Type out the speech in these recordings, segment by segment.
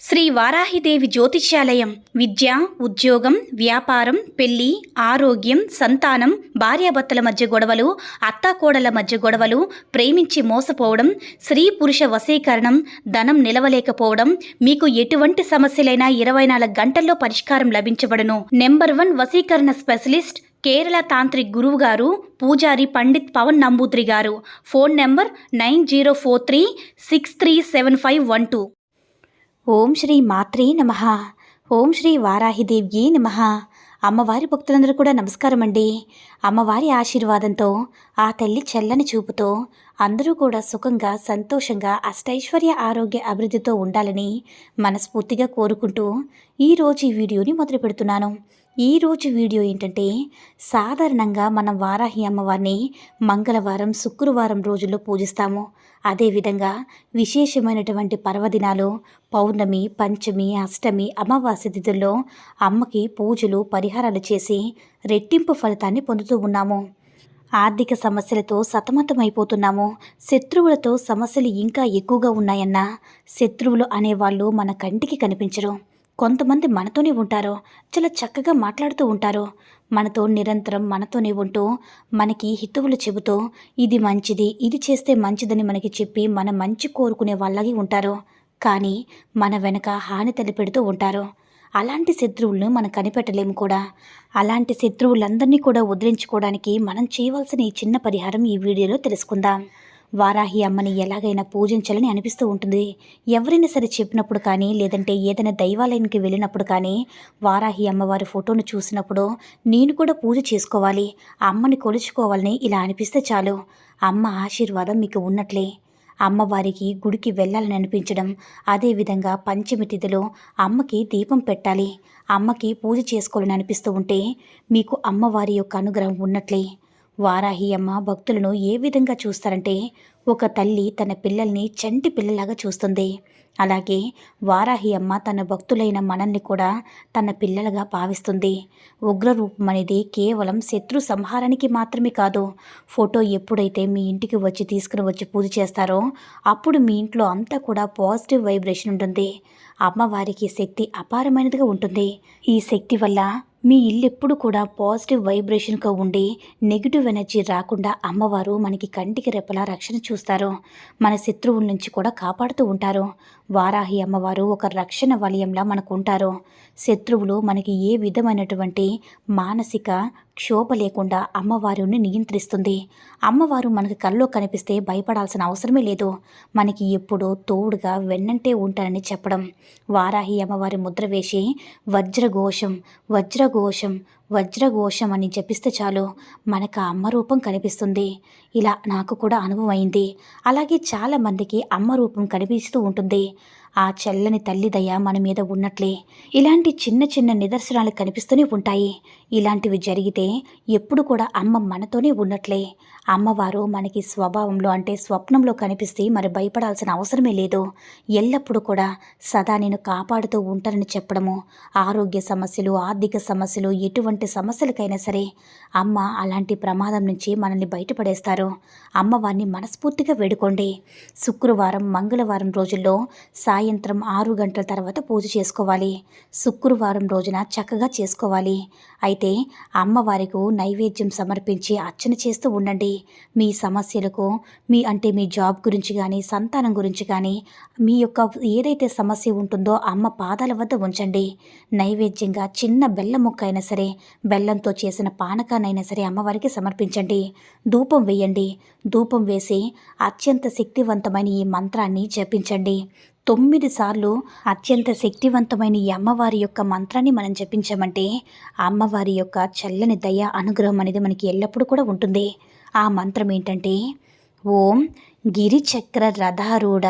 శ్రీ వారాహిదేవి జ్యోతిష్యాలయం విద్య, ఉద్యోగం, వ్యాపారం, పెళ్లి, ఆరోగ్యం, సంతానం, భార్యాభర్తల మధ్య గొడవలు, అత్తాకోడల మధ్య గొడవలు, ప్రేమించి మోసపోవడం, స్త్రీ పురుష వశీకరణం, ధనం నిలవలేకపోవడం, మీకు ఎటువంటి సమస్యలైనా 24 గంటల్లో పరిష్కారం లభించబడును. నెంబర్ 1 వశీకరణ స్పెషలిస్ట్ కేరళ తాంత్రిక్ గురువు గారు పూజారి పండిత్ పవన్ నంబూద్రి గారు. Phone number 9043637512. ఓం శ్రీ మాత్రే నమః. ఓం శ్రీ వారాహిదేవ్యే నమః. అమ్మవారి భక్తులందరూ కూడా నమస్కారం అండి. అమ్మవారి ఆశీర్వాదంతో, ఆ తల్లి చల్లని చూపుతో అందరూ కూడా సుఖంగా, సంతోషంగా, అష్టైశ్వర్య, ఆరోగ్య అభివృద్ధితో ఉండాలని మనస్ఫూర్తిగా కోరుకుంటూ ఈరోజు ఈ వీడియోని మొదలు పెడుతున్నాను. ఈరోజు వీడియో ఏంటంటే, సాధారణంగా మనం వారాహి అమ్మవారిని మంగళవారం, శుక్రవారం రోజుల్లో పూజిస్తాము. అదేవిధంగా విశేషమైనటువంటి పర్వదినాలు, పౌర్ణమి, పంచమి, అష్టమి, అమావాస్య తిథుల్లో అమ్మకి పూజలు, పరిహారాలు చేసి రెట్టింపు ఫలితాన్ని పొందుతూ ఉన్నాము. ఆర్థిక సమస్యలతో సతమతమైపోతున్నాము. శత్రువులతో సమస్యలు ఇంకా ఎక్కువగా ఉన్నాయన్నా శత్రువులు అనేవాళ్ళు మన కంటికి కనిపించరు. కొంతమంది మనతోనే ఉంటారు, చాలా చక్కగా మాట్లాడుతూ ఉంటారు. మనతో నిరంతరం మనతోనే ఉంటూ మనకి హితవులు చెబుతూ ఇది మంచిది, ఇది చేస్తే మంచిదని మనకి చెప్పి మన మంచి కోరుకునే వాళ్ళకి ఉంటారు. కానీ మన వెనక హాని తలపెడుతూ ఉంటారు. అలాంటి శత్రువులను మనం కనిపెట్టలేము కూడా. అలాంటి శత్రువులందరినీ కూడా వదిలించుకోవడానికి మనం చేయవలసిన ఈ చిన్న పరిహారం ఈ వీడియోలో తెలుసుకుందాం. వారాహి అమ్మని ఎలాగైనా పూజించాలని అనిపిస్తూ ఉంటుంది. ఎవరైనా సరే చెప్పినప్పుడు కానీ, లేదంటే ఏదైనా దైవాలయానికి వెళ్ళినప్పుడు కానీ, వారాహి అమ్మవారి ఫోటోను చూసినప్పుడు నేను కూడా పూజ చేసుకోవాలి, అమ్మని కొలుచుకోవాలని ఇలా అనిపిస్తే చాలు, అమ్మ ఆశీర్వాదం మీకు ఉన్నట్లే. అమ్మవారికి గుడికి వెళ్ళాలని అనిపించడం, అదేవిధంగా పంచమి తిథిలో అమ్మకి దీపం పెట్టాలి, అమ్మకి పూజ చేసుకోవాలని అనిపిస్తూ ఉంటే మీకు అమ్మవారి యొక్క అనుగ్రహం ఉన్నట్లే. వారాహి అమ్మ భక్తులను ఏ విధంగా చూస్తారంటే, ఒక తల్లి తన పిల్లల్ని చంటి పిల్లలాగా చూస్తుంది. అలాగే వారాహి అమ్మ తన భక్తులైన మనల్ని కూడా తన పిల్లలుగా భావిస్తుంది. ఉగ్రరూపం అనేది కేవలం శత్రు సంహారానికి మాత్రమే కాదు. ఫోటో ఎప్పుడైతే మీ ఇంటికి వచ్చి తీసుకుని వచ్చి పూజ చేస్తారో అప్పుడు మీ ఇంట్లో అంతా కూడా పాజిటివ్ వైబ్రేషన్ ఉంటుంది. అమ్మవారికి శక్తి అపారమైనదిగా ఉంటుంది. ఈ శక్తి వల్ల మీ ఇల్లు ఎప్పుడు కూడా పాజిటివ్ వైబ్రేషన్గా ఉండి నెగిటివ్ ఎనర్జీ రాకుండా అమ్మవారు మనకి కంటికి రెప్పలా రక్షణ చూస్తారు. మన శత్రువుల నుంచి కూడా కాపాడుతూ ఉంటారు. వారాహి అమ్మవారు ఒక రక్షణ వలయంలా మనకు ఉంటారు. శత్రువులు మనకి ఏ విధమైనటువంటి మానసిక క్షోభ లేకుండా అమ్మవారిని నియంత్రిస్తుంది. అమ్మవారు మనకి కల్లో కనిపిస్తే భయపడాల్సిన అవసరమే లేదు. మనకి ఎప్పుడూ తోడుగా వెన్నంటే ఉంటానని చెప్పడం. వారాహి అమ్మవారి ముద్ర వేసి వజ్రఘోషం వజ్రఘోషం వజ్రఘోషం అని జపిస్తే చాలు మనకు ఆ అమ్మ రూపం కనిపిస్తుంది. ఇలా నాకు కూడా అనుభవం అయింది. అలాగే చాలామందికి అమ్మ రూపం కనిపిస్తూ ఉంటుంది. ఆ చల్లని తల్లి దయ మన మీద ఉన్నట్లే. ఇలాంటి చిన్న చిన్న నిదర్శనాలు కనిపిస్తూనే ఉంటాయి. ఇలాంటివి జరిగితే ఎప్పుడు కూడా అమ్మ మనతోనే ఉన్నట్లే. అమ్మవారు మనకి స్వభావంలో అంటే స్వప్నంలో కనిపిస్తే మరి భయపడాల్సిన అవసరమే లేదు. ఎల్లప్పుడూ కూడా సదా నేను కాపాడుతూ ఉంటానని చెప్పడము. ఆరోగ్య సమస్యలు, ఆర్థిక సమస్యలు, ఎటువంటి సమస్యలకైనా సరే అమ్మ అలాంటి ప్రమాదం నుంచి మనల్ని బయటపడేస్తారు. అమ్మవారిని మనస్ఫూర్తిగా వేడుకోండి. శుక్రవారం, మంగళవారం రోజుల్లో సాయంత్రం 6 గంటల తర్వాత పూజ చేసుకోవాలి. శుక్రవారం రోజున చక్కగా చేసుకోవాలి. అయితే అమ్మవారికి నైవేద్యం సమర్పించి అర్చన చేస్తూ ఉండండి. మీ సమస్యలకు మీ జాబ్ గురించి కానీ, సంతానం గురించి కానీ, మీ యొక్క ఏదైతే సమస్య ఉంటుందో అమ్మ పాదాల వద్ద ఉంచండి. నైవేద్యంగా చిన్న బెల్లం ముక్క అయినా సరే, బెల్లంతో చేసిన పానకాన్నైనా సరే అమ్మవారికి సమర్పించండి. ధూపం వేయండి. ధూపం వేసి అత్యంత శక్తివంతమైన ఈ మంత్రాన్ని జపించండి. 9 సార్లు అత్యంత శక్తివంతమైన ఈ అమ్మవారి యొక్క మంత్రాన్ని మనం జపించామంటే అమ్మవారి యొక్క చల్లని దయ, అనుగ్రహం అనేది మనకి ఎల్లప్పుడూ కూడా ఉంటుంది. ఆ మంత్రం ఏంటంటే, ఓం గిరిచక్ర రథారూఢ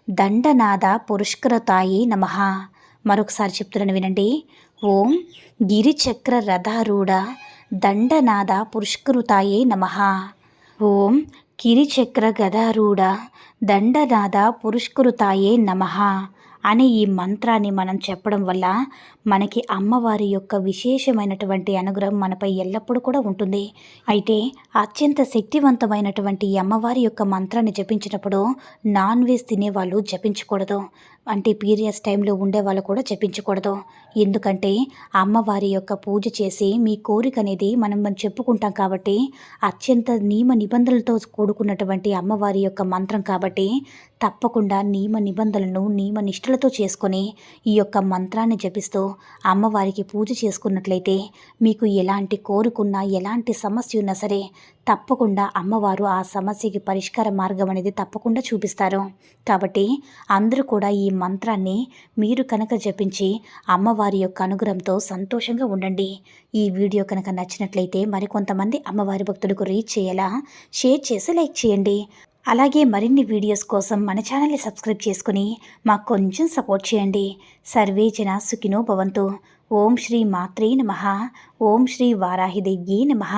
దండనాద పురస్కృతాయే నమః. మరొకసారి చెప్తున్నాను వినండి. ఓం గిరిచక్ర రథారూఢ దండనాద పురస్కృతాయే నమః. ఓం గిరిచక్ర గదారూఢ దండనాద పురస్కృతాయే నమః అనే ఈ మంత్రాన్ని మనం చెప్పడం వల్ల మనకి అమ్మవారి యొక్క విశేషమైనటువంటి అనుగ్రహం మనపై ఎల్లప్పుడూ కూడా ఉంటుంది. అయితే అత్యంత శక్తివంతమైనటువంటి ఈ అమ్మవారి యొక్క మంత్రాన్ని జపించినప్పుడు నాన్ వెజ్ తినేవాళ్ళు జపించకూడదు. అంటే పీరియడ్స్ టైంలో ఉండే వాళ్ళు కూడా జపించకూడదు. ఎందుకంటే అమ్మవారి యొక్క పూజ చేసి మీ కోరిక అనేది మనం చెప్పుకుంటాం కాబట్టి అత్యంత నియమ నిబంధనలతో కూడుకున్నటువంటి అమ్మవారి యొక్క మంత్రం కాబట్టి తప్పకుండా నియమ నిబంధనలను నియమ నిష్ఠలతో చేసుకొని ఈ యొక్క మంత్రాన్ని జపిస్తూ అమ్మవారికి పూజ చేసుకున్నట్లయితే మీకు ఎలాంటి కోరుకున్నా ఎలాంటి సమస్య ఉన్నా సరే తప్పకుండా అమ్మవారు ఆ సమస్యకి పరిష్కార మార్గం అనేది తప్పకుండా చూపిస్తారు. కాబట్టి అందరూ కూడా ఈ మంత్రాన్ని మీరు కనుక జపించి అమ్మవారి యొక్క అనుగ్రహంతో సంతోషంగా ఉండండి. ఈ వీడియో కనుక నచ్చినట్లయితే మరికొంతమంది అమ్మవారి భక్తులకు రీచ్ చేయేలా షేర్ చేసి లైక్ చేయండి. అలాగే మరిన్ని వీడియోస్ కోసం మన ఛానల్ని సబ్స్క్రైబ్ చేసుకుని మాకు కొంచెం సపోర్ట్ చేయండి. సర్వే జన సుఖినో భవంతు. ఓం శ్రీ మాత్రే నమః. ఓం శ్రీ వారాహిదేవ్యే నమః.